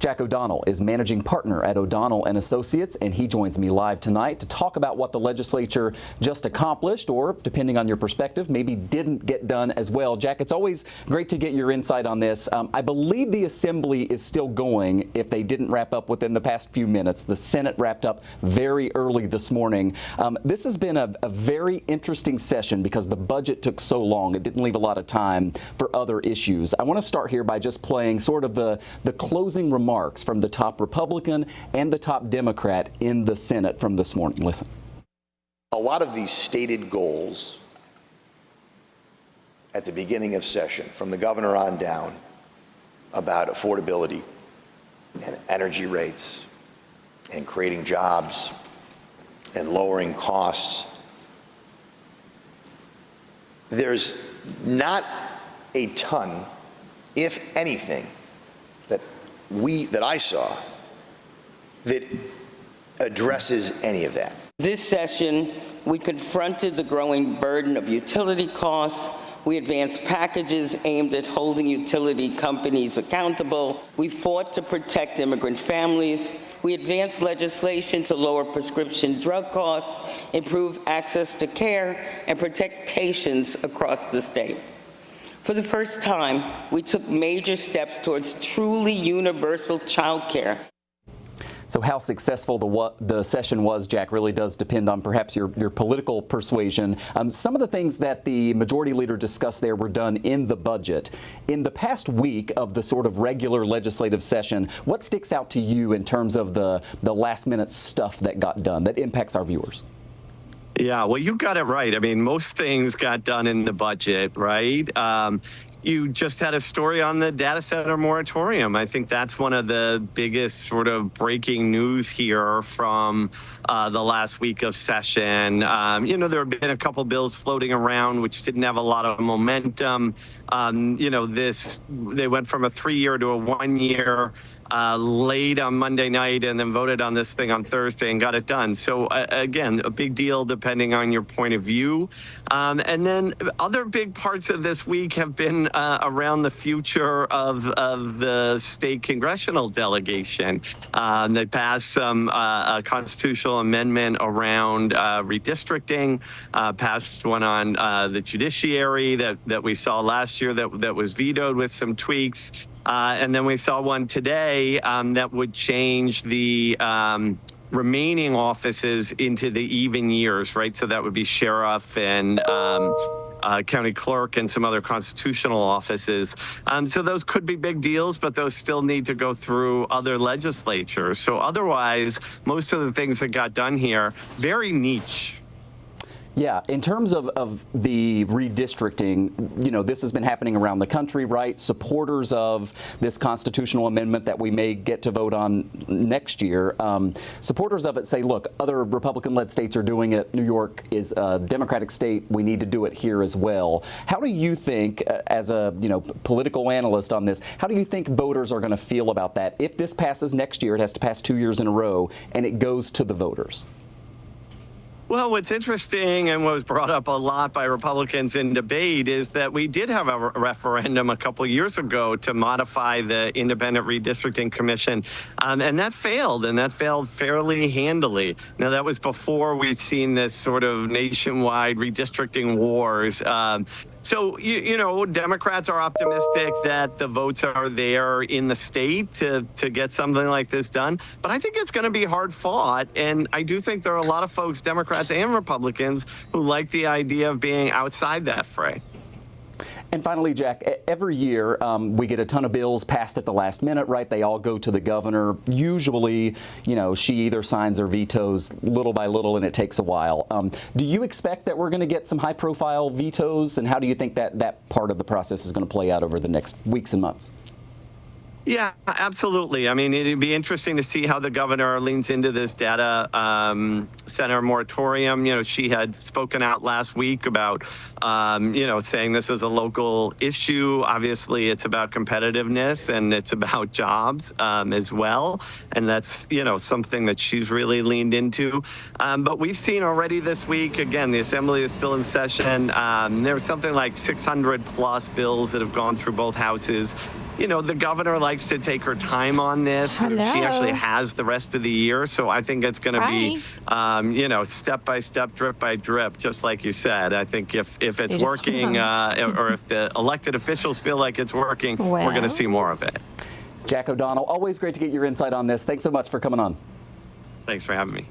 Jack O'Donnell is managing partner at O'Donnell and Associates, and he joins me live tonight to talk about what the legislature just accomplished, or depending on your perspective, maybe didn't get done as well. Jack, it's always great to get your insight on this. I believe the Assembly is still going if they didn't wrap up within the past few minutes. The Senate wrapped up very early this morning. This has been a very interesting session because the budget took so long. It didn't leave a lot of time for other issues. I want to start here by just playing sort of the closing remarks from the top Republican and the top Democrat in the Senate from this morning. Listen. A lot of these stated goals at the beginning of session, from the governor on down, about affordability and energy rates and creating jobs and lowering costs, there's not a ton, if anything, that I saw that addresses any of that. This session, we confronted the growing burden of utility costs. We advanced packages aimed at holding utility companies accountable. We fought to protect immigrant families. We advanced legislation to lower prescription drug costs, improve access to care, and protect patients across the state. For the first time, we took major steps towards truly universal child care. So how successful the session was, Jack, really does depend on perhaps your political persuasion. Some of the things that the majority leader discussed there were done in the budget. In the past week of the sort of regular legislative session, what sticks out to you in terms of the last-minute stuff that got done that impacts our viewers? Yeah, well, you got it right. I mean, most things got done in the budget, right? You just had a story on the data center moratorium. I think that's one of the biggest sort of breaking news here from the last week of session. There have been a couple bills floating around which didn't have a lot of momentum. They went from a 3-year to a 1-year. Late on Monday night and then voted on this thing on Thursday and got it done. So again, a big deal depending on your point of view. And then other big parts of this week have been around the future of the state congressional delegation. They passed some constitutional amendment around redistricting, passed one on the judiciary that we saw last year that was vetoed with some tweaks. And then we saw one today that would change the remaining offices into the even years, right? So that would be sheriff and county clerk and some other constitutional offices. So those could be big deals, but those still need to go through other legislatures. So otherwise, most of the things that got done here, very niche. Yeah, in terms of the redistricting, this has been happening around the country, right? Supporters of this constitutional amendment that we may get to vote on next year, supporters of it say, look, other Republican-led states are doing it. New York is a Democratic state. We need to do it here as well. How do you think, as a political analyst on this, how do you think voters are going to feel about that? If this passes next year, it has to pass 2 years in a row, and it goes to the voters. Well, what's interesting and what was brought up a lot by Republicans in debate is that we did have a referendum a couple of years ago to modify the Independent Redistricting Commission, and that failed fairly handily. Now, that was before we'd seen this sort of nationwide redistricting wars. So, Democrats are optimistic that the votes are there in the state to get something like this done. But I think it's going to be hard fought. And I do think there are a lot of folks, Democrats and Republicans, who like the idea of being outside that fray. And finally, Jack, every year we get a ton of bills passed at the last minute, right? They all go to the governor. Usually, she either signs or vetoes little by little, and it takes a while. Do you expect that we're going to get some high-profile vetoes, and how do you think that part of the process is going to play out over the next weeks and months? Yeah, absolutely. I mean, it'd be interesting to see how the governor leans into this data center moratorium. She had spoken out last week about, saying this is a local issue. Obviously, it's about competitiveness and it's about jobs as well. And that's, something that she's really leaned into. But we've seen already this week, again, the Assembly is still in session. There was something like 600 plus bills that have gone through both houses. the governor likes to take her time on this. Hello. She actually has the rest of the year. So I think it's going to be, step by step, drip by drip, just like you said. I think if it's working or if the elected officials feel like it's working, we're going to see more of it. Jack O'Donnell, always great to get your insight on this. Thanks so much for coming on. Thanks for having me.